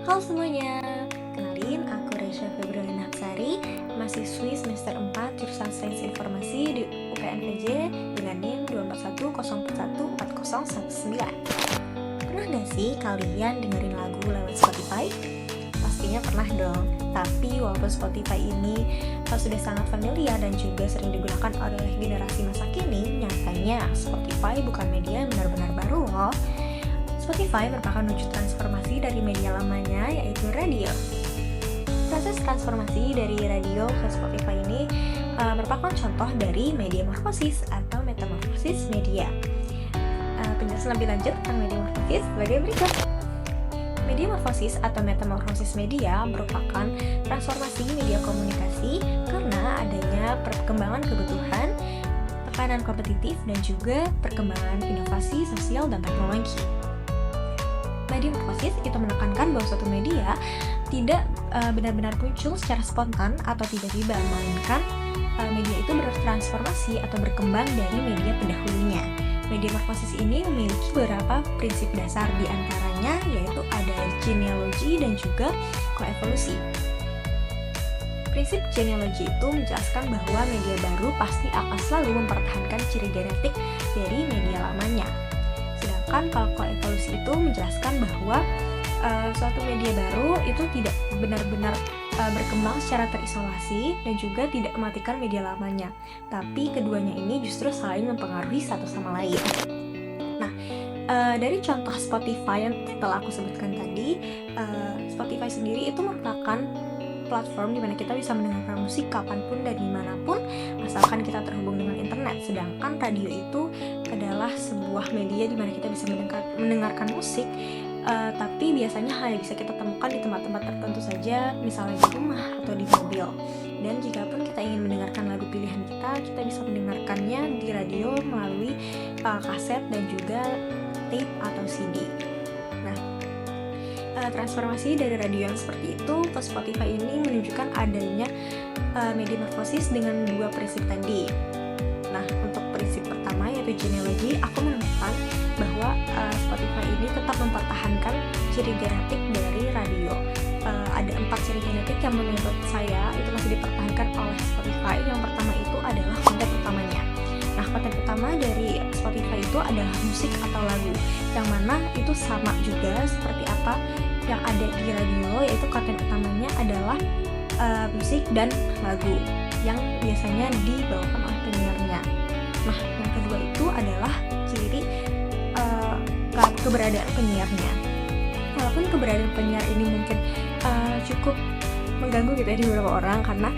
Halo semuanya, kenalin aku Reisha Febriana Hapsari, mahasiswi semester 4 jurusan Sains Informasi di UPNPJ dengan NIM 241041419. Pernah gak sih kalian dengerin lagu lewat Spotify? Pastinya pernah dong, tapi walaupun Spotify ini sudah sangat familiar dan juga sering digunakan oleh generasi masa kini, nyatanya Spotify bukan media yang benar-benar baru loh. Spotify merupakan wujud transformasi dari media lamanya, yaitu radio. Proses transformasi dari radio ke Spotify ini merupakan contoh dari media morfosis atau metamorfosis media. Penjelasan lebih lanjut tentang media morfosis sebagai berikut. Media morfosis atau metamorfosis media merupakan transformasi media komunikasi karena adanya perkembangan kebutuhan, tekanan kompetitif, dan juga perkembangan inovasi sosial dan teknologi. Media morfosis itu menekankan bahwa suatu media tidak benar-benar muncul secara spontan atau tiba-tiba, melainkan media itu bertransformasi atau berkembang dari media pendahulunya. Media morfosis ini memiliki beberapa prinsip dasar, diantaranya yaitu ada genealogi dan juga koevolusi. Prinsip genealogi itu menjelaskan bahwa media baru pasti akan selalu mempertahankan ciri genetik dari media lamanya. Sedangkan kalau koevolusi itu menjelaskan bahwa suatu media baru itu tidak benar-benar berkembang secara terisolasi dan juga tidak mematikan media lamanya, tapi keduanya ini justru saling mempengaruhi satu sama lain. Nah, dari contoh Spotify yang telah aku sebutkan tadi, Spotify sendiri itu merupakan platform di mana kita bisa mendengarkan musik kapanpun dan dimanapun asalkan kita terhubung dengan internet. Sedangkan radio itu adalah sebuah media di mana kita bisa mendengarkan musik, tapi biasanya hanya bisa kita temukan di tempat-tempat tertentu saja, misalnya di rumah atau di mobil. Dan jika pun kita ingin mendengarkan lagu pilihan kita bisa mendengarkannya di radio melalui kaset dan juga tape atau CD. Transformasi dari radio yang seperti itu ke Spotify ini menunjukkan adanya media morfosis dengan dua prinsip tadi. Nah, untuk prinsip pertama yaitu genealogi, aku menemukan bahwa Spotify ini tetap mempertahankan ciri genetik dari radio. Ada 4 ciri genetik yang menurut saya itu masih dipertahankan oleh Spotify. Yang pertama itu adalah konten utamanya. Nah, konten utama dari Spotify itu adalah musik atau lagu, yang mana itu sama juga seperti apa yang ada di radio, yaitu konten utamanya adalah musik dan lagu yang biasanya dibawakan oleh penyiarnya. Nah, yang kedua itu adalah ciri keberadaan penyiarnya. Walaupun keberadaan penyiar ini mungkin cukup mengganggu gitu ya di beberapa orang, karena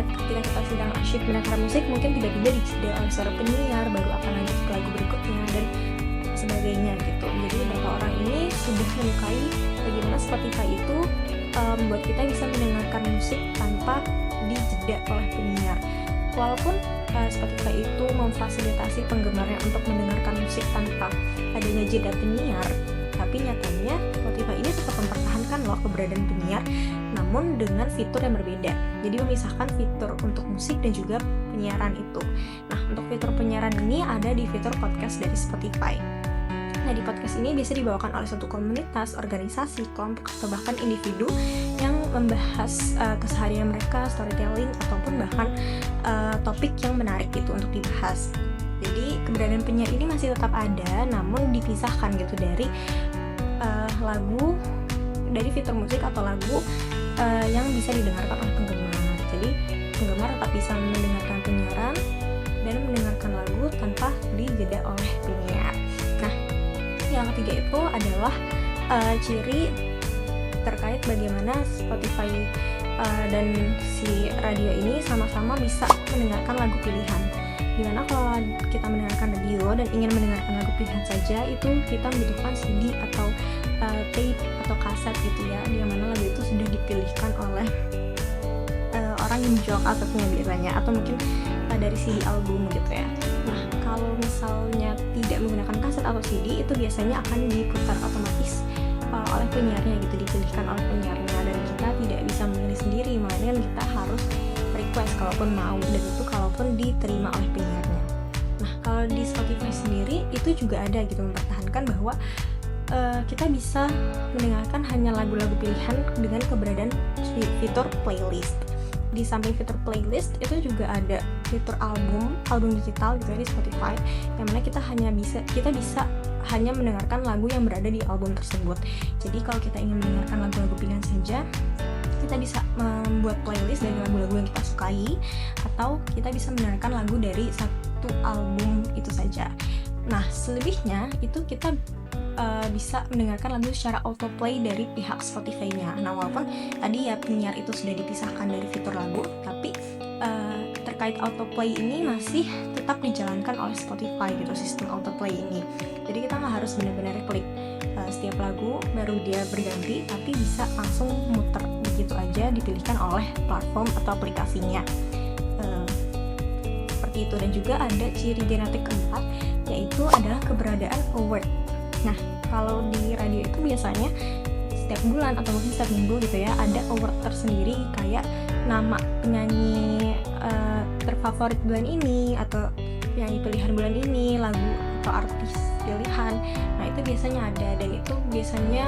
ketika kita sedang asyik mendengarkan musik mungkin tiba-tiba dijeda oleh suara penyiar, baru akan lanjut ke lagu berikutnya dan sebagainya gitu. Jadi beberapa orang ini sudah menyukai bagaimana Spotify itu membuat kita bisa mendengarkan musik tanpa dijeda oleh penyiar. Walaupun Spotify itu memfasilitasi penggemarnya untuk mendengarkan musik tanpa adanya jeda penyiar, tapi nyatanya Spotify ini tetap mempertahankan loh keberadaan penyiar, namun dengan fitur yang berbeda. Jadi memisahkan fitur untuk musik dan juga penyiaran itu. Nah, untuk fitur penyiaran ini ada di fitur podcast dari Spotify. Nah, di podcast ini biasa dibawakan oleh suatu komunitas, organisasi, kelompok, atau bahkan individu yang membahas keseharian mereka, storytelling, ataupun bahkan topik yang menarik gitu untuk dibahas. Jadi keberadaan penyiar ini masih tetap ada, namun dipisahkan gitu dari lagu, dari fitur musik atau lagu yang bisa didengarkan oleh penggemar. Jadi penggemar tetap bisa mendengarkan penyiaran dan mendengarkan lagu tanpa dijeda oleh penyiar. Nah, yang ketiga itu adalah ciri terkait bagaimana Spotify dan si radio ini sama-sama bisa mendengarkan lagu pilihan. Dimana kalau kita mendengarkan radio dan ingin mendengarkan lagu pilihan saja, itu kita membutuhkan CD atau tape atau kaset gitu ya, di mana lagu itu sudah dipilihkan oleh orang yang menjual kasetnya biasanya, atau mungkin dari CD album gitu ya. Nah, kalau misalnya tidak menggunakan kaset atau CD, itu biasanya akan diputar otomatis oleh penyiarnya gitu, dipilihkan oleh penyiarnya, dan kita tidak bisa memilih sendiri, melainkan kita harus request kalaupun mau, dan itu kalaupun diterima oleh penyiarnya. Nah, kalau di Spotify sendiri itu juga ada gitu, mempertahankan bahwa kita bisa mendengarkan hanya lagu-lagu pilihan dengan keberadaan fitur playlist. Di samping fitur playlist itu juga ada fitur album digital juga di Spotify, yang mana kita bisa hanya mendengarkan lagu yang berada di album tersebut. Jadi kalau kita ingin mendengarkan lagu-lagu pilihan saja, kita bisa membuat playlist dari lagu-lagu yang kita sukai, atau kita bisa mendengarkan lagu dari satu album itu saja. Nah, selebihnya itu kita bisa mendengarkan lagu secara autoplay dari pihak Spotify-nya. Nah, walaupun tadi ya penyiar itu sudah dipisahkan dari fitur lagu, tapi terkait autoplay ini masih tetap dijalankan oleh Spotify gitu, sistem autoplay ini. Jadi kita nggak harus benar-benar klik setiap lagu baru dia berganti, tapi bisa langsung muter begitu aja, dipilihkan oleh platform atau aplikasinya. Seperti itu. Dan juga ada ciri genetik keempat, yaitu adalah keberadaan award. Nah, kalau di radio itu biasanya setiap bulan atau mungkin setiap minggu gitu ya, ada award tersendiri kayak nama penyanyi terfavorit bulan ini, atau penyanyi pilihan bulan ini, lagu atau artis pilihan. Nah, itu biasanya ada, dan itu biasanya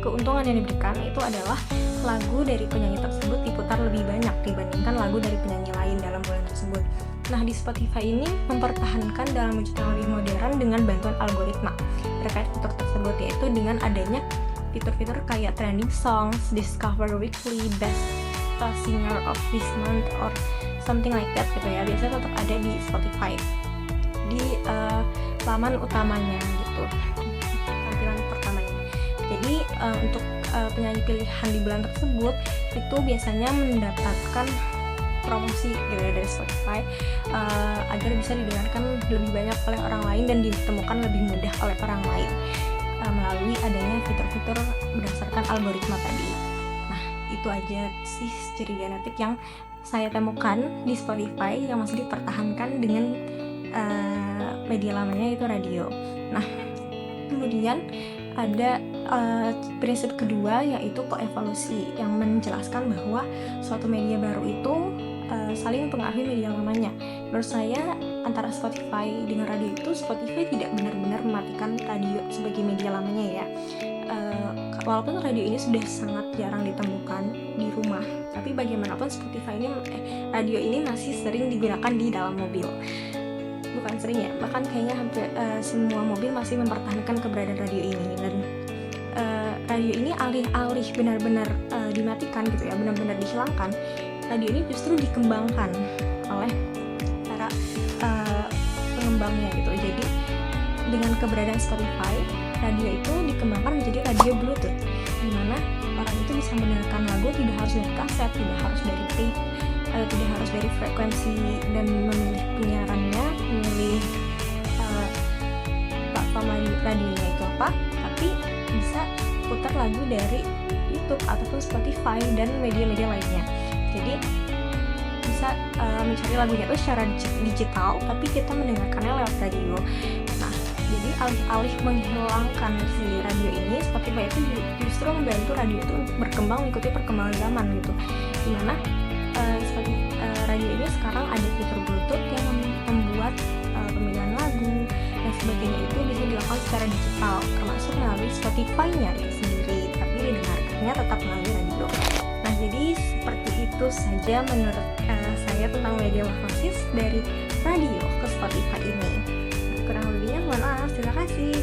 keuntungan yang diberikan itu adalah lagu dari penyanyi tersebut diputar lebih banyak dibandingkan lagu dari penyanyi lain dalam bulan tersebut. Nah, di Spotify ini mempertahankan dalam wujud yang lebih modern dengan bantuan algoritma terkait fitur tersebut, yaitu dengan adanya fitur-fitur kayak trending songs, discover weekly, best singer of this month, or something like that gitu ya. Biasanya tetap ada di Spotify di laman utamanya gitu, tampilan pertamanya. Jadi untuk penyanyi pilihan di bulan tersebut itu biasanya mendapatkan promosi gitu ya dari Spotify, agar bisa didengarkan lebih banyak oleh orang lain dan ditemukan lebih mudah oleh orang lain melalui adanya fitur-fitur berdasarkan algoritma tadi. Nah, itu aja sih ciri genetik yang saya temukan di Spotify yang masih dipertahankan dengan media lamanya, yaitu radio. Nah, kemudian ada prinsip kedua, yaitu koevolusi, yang menjelaskan bahwa suatu media baru itu saling mempengaruhi media lamanya. Menurut saya, antara Spotify dengan radio itu, Spotify tidak benar-benar mematikan radio sebagai media lamanya ya. Walaupun radio ini sudah sangat jarang ditemukan di rumah, tapi bagaimanapun Spotify ini, radio ini masih sering digunakan di dalam mobil. Bukan sering ya, bahkan kayaknya hampir semua mobil masih mempertahankan keberadaan radio ini. Dan radio ini alih-alih benar-benar dimatikan gitu ya, benar-benar dihilangkan, radio ini justru dikembangkan oleh para pengembangnya gitu. Jadi dengan keberadaan Spotify, radio itu dikembangkan menjadi radio Bluetooth, di mana orang itu bisa mendengarkan lagu tidak harus dari kaset, tidak harus dari tape, tidak harus dari frekuensi dan memilih penyiarannya, memilih platform radionya itu apa, tapi bisa putar lagu dari YouTube ataupun Spotify dan media-media lainnya. Jadi bisa mencari lagunya itu secara digital, tapi kita mendengarkannya lewat radio. Nah, jadi alih-alih menghilangkan si radio ini, Spotify itu justru membantu radio itu untuk berkembang mengikuti perkembangan zaman gitu. Dimana seperti radio ini sekarang ada fitur Bluetooth yang membuat pemilihan lagu dan sebagainya itu bisa dilakukan secara digital, termasuk melalui Spotify-nya itu sendiri, tapi didengarkannya tetap melalui radio. Nah, jadi seperti itu saja menurut saya tentang metamorfosis dari radio ke Spotify ini. Kurang lebihnya mohon maaf, terima kasih.